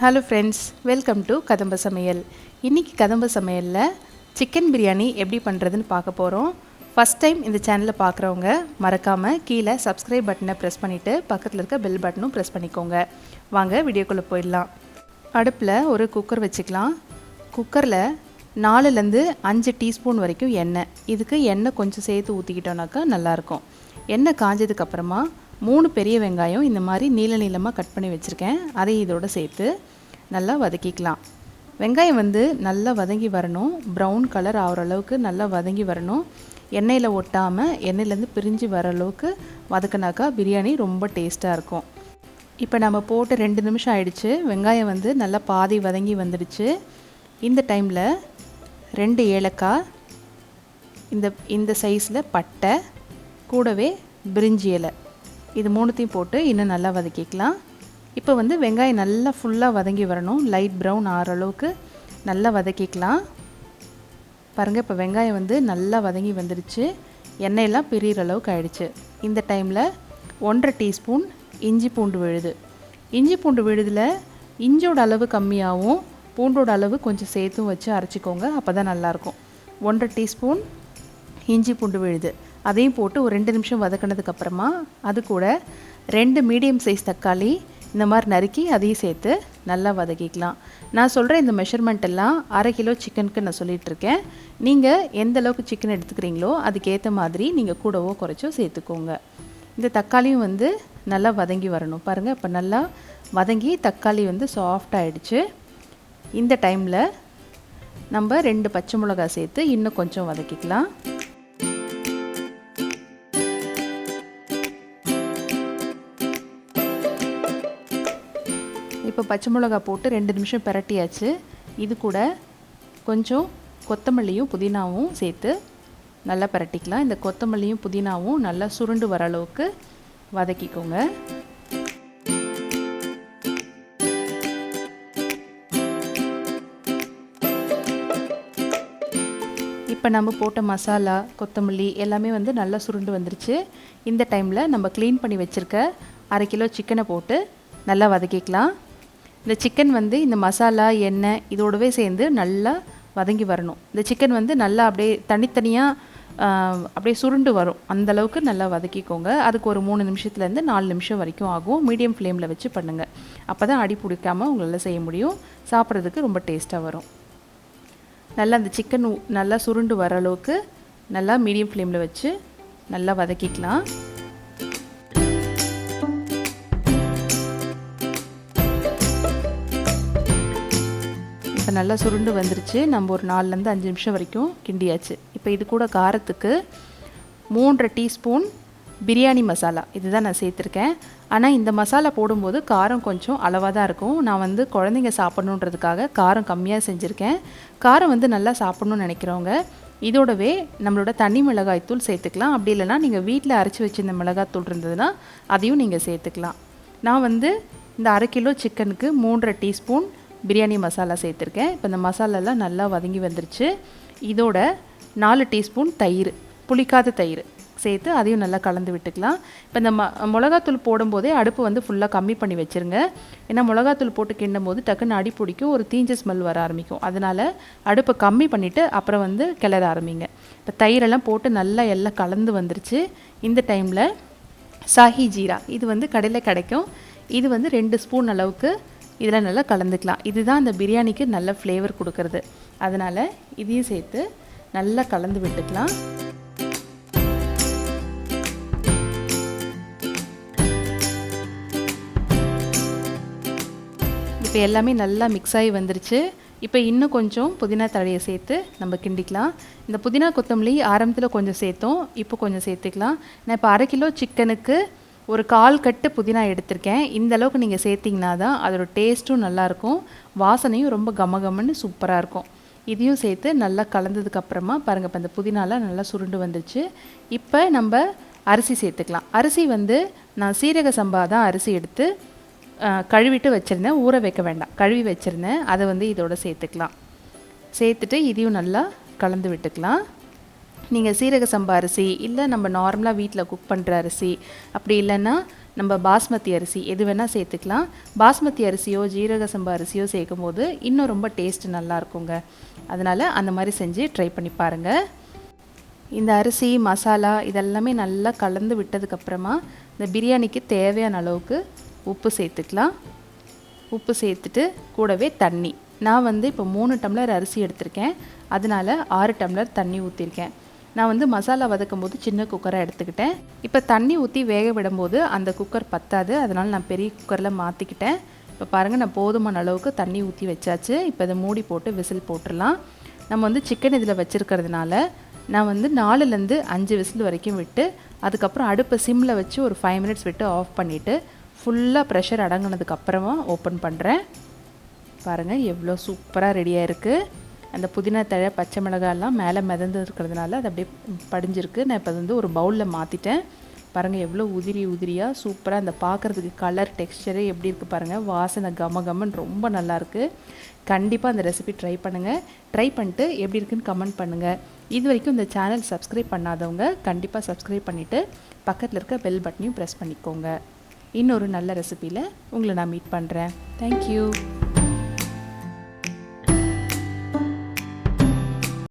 Hello friends, welcome to கதம்ப சமையல். இன்றைக்கி கதம்ப சமையலில் சிக்கன் பிரியாணி எப்படி பண்ணுறதுன்னு பார்க்க போகிறோம். ஃபஸ்ட் டைம் இந்த சேனலை பார்க்குறவங்க மறக்காமல் கீழே சப்ஸ்கிரைப் பட்டனை ப்ரெஸ் பண்ணிவிட்டு பக்கத்தில் இருக்க பெல் பட்டனும் ப்ரெஸ் பண்ணிக்கோங்க. வாங்க வீடியோக்குள்ளே போயிடலாம். அடுப்பில் ஒரு குக்கர் வச்சுக்கலாம். குக்கரில் 4லேருந்து 5 டீஸ்பூன் வரைக்கும் எண்ணெய். இதுக்கு எண்ணெய் கொஞ்சம் சேர்த்து ஊற்றிக்கிட்டோன்னாக்கா நல்லாயிருக்கும். எண்ணெய் காஞ்சதுக்கப்புறமா 3 பெரிய வெங்காயம் இந்த மாதிரி நீள நீளமாக கட் பண்ணி வச்சுருக்கேன். அதை இதோடு சேர்த்து நல்லா வதக்கிக்கலாம். வெங்காயம் நல்லா வதங்கி வரணும். ப்ரௌன் கலர் ஆகிற அளவுக்கு நல்லா வதங்கி வரணும். எண்ணெயில் ஒட்டாமல் எண்ணெயிலேருந்து பிரிஞ்சு வர அளவுக்கு வதக்கினாக்கா பிரியாணி ரொம்ப டேஸ்ட்டாக இருக்கும். இப்போ நம்ம போட்டு 2 நிமிஷம் ஆயிடுச்சு. வெங்காயம் நல்லா பாதி வதங்கி வந்துடுச்சு. இந்த டைமில் 2 ஏலக்காய், இந்த சைஸில் பட்டை, கூடவே பிரிஞ்சி இலை, இது 3த்தையும் போட்டு இன்னும் நல்லா வதக்கிக்கலாம். இப்போ வெங்காயம் நல்லா ஃபுல்லாக வதங்கி வரணும். லைட் ப்ரௌன் ஆகிற அளவுக்கு நல்லா வதக்கிக்கலாம். பாருங்கள், இப்போ வெங்காயம் நல்லா வதங்கி வந்துடுச்சு. எண்ணெயெல்லாம் பிரிகிற அளவுக்கு ஆயிடுச்சு. இந்த டைமில் 1.5 டீஸ்பூன் இஞ்சி பூண்டு விழுது. இஞ்சி பூண்டு விழுதில் இஞ்சியோட அளவு கம்மியாகவும் பூண்டோட அளவு கொஞ்சம் சேர்த்தும் வச்சு அரைச்சிக்கோங்க. அப்போ தான் நல்லாயிருக்கும். 1.5 டீஸ்பூன் இஞ்சி பூண்டு விழுது அதையும் போட்டு ஒரு 2 நிமிஷம் வதக்கினதுக்கப்புறமா அது கூட 2 மீடியம் சைஸ் தக்காளி இந்த மாதிரி நறுக்கி அதையும் சேர்த்து நல்லா வதக்கிக்கலாம். நான் சொல்கிற இந்த மெஷர்மெண்ட் எல்லாம் 1/2 கிலோ சிக்கனுக்கு நான் சொல்லிகிட்ருக்கேன். நீங்கள் எந்த அளவுக்கு சிக்கன் எடுத்துக்கிறீங்களோ அதுக்கேற்ற மாதிரி நீங்கள் கூடவோ குறைச்சோ சேர்த்துக்கோங்க. இந்த தக்காளியும் நல்லா வதங்கி வரணும். பாருங்கள், இப்போ நல்லா வதங்கி தக்காளி சாஃப்ட் ஆகிடுச்சு. இந்த டைமில் நம்ம 2 பச்சை மிளகாய் சேர்த்து இன்னும் கொஞ்சம் வதக்கிக்கலாம். இப்போ பச்சை மிளகா போட்டு 2 நிமிஷம் பிரட்டியாச்சு. இது கூட கொஞ்சம் கொத்தமல்லியும் புதினாவும் சேர்த்து நல்லா பிரட்டிக்கலாம். இந்த கொத்தமல்லியும் புதினாவும் நல்லா சுருண்டு வர அளவுக்கு வதக்கிக்கோங்க. இப்போ நம்ம போட்ட மசாலா, கொத்தமல்லி எல்லாமே நல்லா சுருண்டு வந்துருச்சு. இந்த டைமில் நம்ம க்ளீன் பண்ணி வச்சுருக்க 1/2 கிலோ சிக்கனை போட்டு நல்லா வதக்கிக்கலாம். இந்த சிக்கன் இந்த மசாலா, எண்ணெய் இதோடவே சேர்ந்து நல்லா வதங்கி வரணும். இந்த சிக்கன் நல்லா அப்படியே தனித்தனியாக அப்படியே சுருண்டு வரும். அந்தளவுக்கு நல்லா வதக்கிக்கோங்க. அதுக்கு ஒரு 3 நிமிஷத்துலேருந்து 4 நிமிஷம் வரைக்கும் ஆகும். மீடியம் ஃப்ளேமில் வச்சு பண்ணுங்கள். அப்போ தான் அடி பிடிக்காமல் உங்களால் செய்ய முடியும். சாப்பிட்றதுக்கு ரொம்ப டேஸ்ட்டாக வரும். நல்லா அந்த சிக்கன் நல்லா சுருண்டு வர அளவுக்கு நல்லா மீடியம் ஃப்ளேமில் வச்சு நல்லா வதக்கிக்கலாம். இப்போ நல்லா சுருண்டு வந்துருச்சு. நம்ம ஒரு 4லேருந்து 5 நிமிஷம் வரைக்கும் கிண்டியாச்சு. இப்போ இது கூட காரத்துக்கு 3.5 டீஸ்பூன் பிரியாணி மசாலா இதுதான் நான் சேர்த்துருக்கேன். ஆனால் இந்த மசாலா போடும்போது காரம் கொஞ்சம் அளவாக தான் இருக்கும். நான் குழந்தைங்க சாப்பிட்ணுன்றதுக்காக காரம் கம்மியாக செஞ்சுருக்கேன். காரம் நல்லா சாப்பிட்ணுன்னு நினைக்கிறவங்க இதோடவே நம்மளோட தனி மிளகாய்த்தூள் சேர்த்துக்கலாம். அப்படி இல்லைனா நீங்கள் வீட்டில் அரைச்சி வச்சுருந்த மிளகாய்த்தூள் இருந்ததுன்னா அதையும் நீங்கள் சேர்த்துக்கலாம். நான் இந்த 1/2 கிலோ சிக்கனுக்கு 3.5 டீஸ்பூன் பிரியாணி மசாலா சேர்த்துருக்கேன். இப்போ இந்த மசாலாலாம் நல்லா வதங்கி வந்துருச்சு. இதோட 4 டீஸ்பூன் தயிர், புளிக்காத தயிர் சேர்த்து அதையும் நல்லா கலந்து விட்டுக்கலாம். இப்போ இந்த மிளகாத்தூள் போடும்போதே அடுப்பு ஃபுல்லாக கம்மி பண்ணி வச்சுருங்க. ஏன்னா மிளகாத்தூள் போட்டு கிண்டும் போது டக்குன்னு அடி பிடிக்கும், ஒரு தீஞ்ச ஸ்மெல் வர ஆரம்பிக்கும். அதனால் அடுப்பை கம்மி பண்ணிவிட்டு அப்புறம் கிளற ஆரம்பிங்க. இப்போ தயிரெல்லாம் போட்டு நல்லா எல்லாம் கலந்து வந்துருச்சு. இந்த டைமில் சாஹி ஜீரா இது கடையில் கிடைக்கும். இது 2 ஸ்பூன் அளவுக்கு இதில் நல்லா கலந்துக்கலாம். இதுதான் அந்த பிரியாணிக்கு நல்ல ஃப்ளேவர் கொடுக்கறது. அதனால் இதையும் சேர்த்து நல்லா கலந்து விட்டுக்கலாம். இப்போ எல்லாமே நல்லா மிக்ஸ் ஆகி வந்துருச்சு. இப்போ இன்னும் கொஞ்சம் புதினா தழையை சேர்த்து நம்ம கிண்டிக்கலாம். இந்த புதினா கொத்தமல்லி ஆரம்பத்தில் கொஞ்சம் சேர்த்தோம், இப்போ கொஞ்சம் சேர்த்துக்கலாம். நான் இப்போ 1/2 கிலோ சிக்கனுக்கு ஒரு 1/4 கட்டு புதினா எடுத்திருக்கேன். இந்த அளவுக்கு நீங்கள் சேர்த்திங்கன்னா தான் அதோட டேஸ்ட்டும் நல்லாயிருக்கும், வாசனையும் ரொம்ப கமகமன்னு சூப்பராக இருக்கும். இதையும் சேர்த்து நல்லா கலந்ததுக்கப்புறமா பாருங்கள், இப்போ இந்த புதினாலாம் நல்லா சுருண்டு வந்துருச்சு. இப்போ நம்ம அரிசி சேர்த்துக்கலாம். அரிசி நான் சீரக சம்பா தான் அரிசி எடுத்து கழுவிட்டு வச்சுருந்தேன். ஊற வைக்க வேண்டாம், கழுவி வச்சுருந்தேன். அதை இதோட சேர்த்துக்கலாம். சேர்த்துட்டு இதையும் நல்லா கலந்து விட்டுக்கலாம். நீங்கள் சீரக சம்பா அரிசி இல்லை நம்ம நார்மலாக வீட்டில் குக் பண்ணுற அரிசி, அப்படி இல்லைன்னா நம்ம பாஸ்மதி அரிசி எது வேணால் சேர்த்துக்கலாம். பாஸ்மதி அரிசியோ ஜீரக சம்பா அரிசியோ சேர்க்கும் போது இன்னும் ரொம்ப டேஸ்ட் நல்லா இருக்குங்க. அதனால் அந்த மாதிரி செஞ்சு ட்ரை பண்ணி பாருங்கள். இந்த அரிசி மசாலா இதெல்லாமே நல்லா கலந்து விட்டதுக்கப்புறமா இந்த பிரியாணிக்கு தேவையான அளவுக்கு உப்பு சேர்த்துக்கலாம். உப்பு சேர்த்துட்டு கூடவே தண்ணி. நான் வந்து இப்போ 3 டம்ளர் அரிசி எடுத்திருக்கேன், அதனால் 6 டம்ளர் தண்ணி ஊற்றிருக்கேன். நான் வந்து மசாலா வதக்கும் போது சின்ன குக்கராக எடுத்துக்கிட்டேன். இப்போ தண்ணி ஊற்றி வேக விடும்போது அந்த குக்கர் பத்தாது, அதனால் நான் பெரிய குக்கரில் மாற்றிக்கிட்டேன். இப்போ பாருங்கள், நான் போதுமான அளவுக்கு தண்ணி ஊற்றி வச்சாச்சு. இப்போ இதை மூடி போட்டு விசில் போட்டுடலாம். நம்ம வந்து சிக்கன் இதில் வச்சுருக்கிறதுனால நான் வந்து 4லேருந்து 5 விசில் வரைக்கும் விட்டு அதுக்கப்புறம் அடுப்பை சிம்மில் வச்சு ஒரு 5 மினிட்ஸ் விட்டு ஆஃப் பண்ணிவிட்டு ஃபுல்லாக ப்ரெஷர் அடங்கினதுக்கப்புறமா ஓப்பன் பண்ணுறேன். பாருங்கள் எவ்வளோ சூப்பராக ரெடியாக இருக்குது. அந்த புதினா தழை பச்சை மிளகாயெல்லாம் மேலே மிதந்து இருக்கிறதுனால அது அப்படியே படிஞ்சிருக்கு. நான் இப்போ வந்து ஒரு பவுலில் மாற்றிட்டேன். பாருங்கள் எவ்வளோ உதிரியாக சூப்பராக அந்த பார்க்குறதுக்கு கலர் டெக்ஸ்சரே எப்படி இருக்குது பாருங்கள். வாசனை கமன்னு ரொம்ப நல்லாயிருக்கு. கண்டிப்பாக அந்த ரெசிபி ட்ரை பண்ணுங்கள். ட்ரை பண்ணிட்டு எப்படி இருக்குன்னு கமெண்ட் பண்ணுங்கள். இது வரைக்கும் இந்த சேனல் சப்ஸ்கிரைப் பண்ணாதவங்க கண்டிப்பாக சப்ஸ்கிரைப் பண்ணிவிட்டு பக்கத்தில் இருக்க பெல் பட்டனையும் ப்ரெஸ் பண்ணிக்கோங்க. இன்னொரு நல்ல ரெசிபியில் உங்களை நான் மீட் பண்ணுறேன். தேங்க்யூ.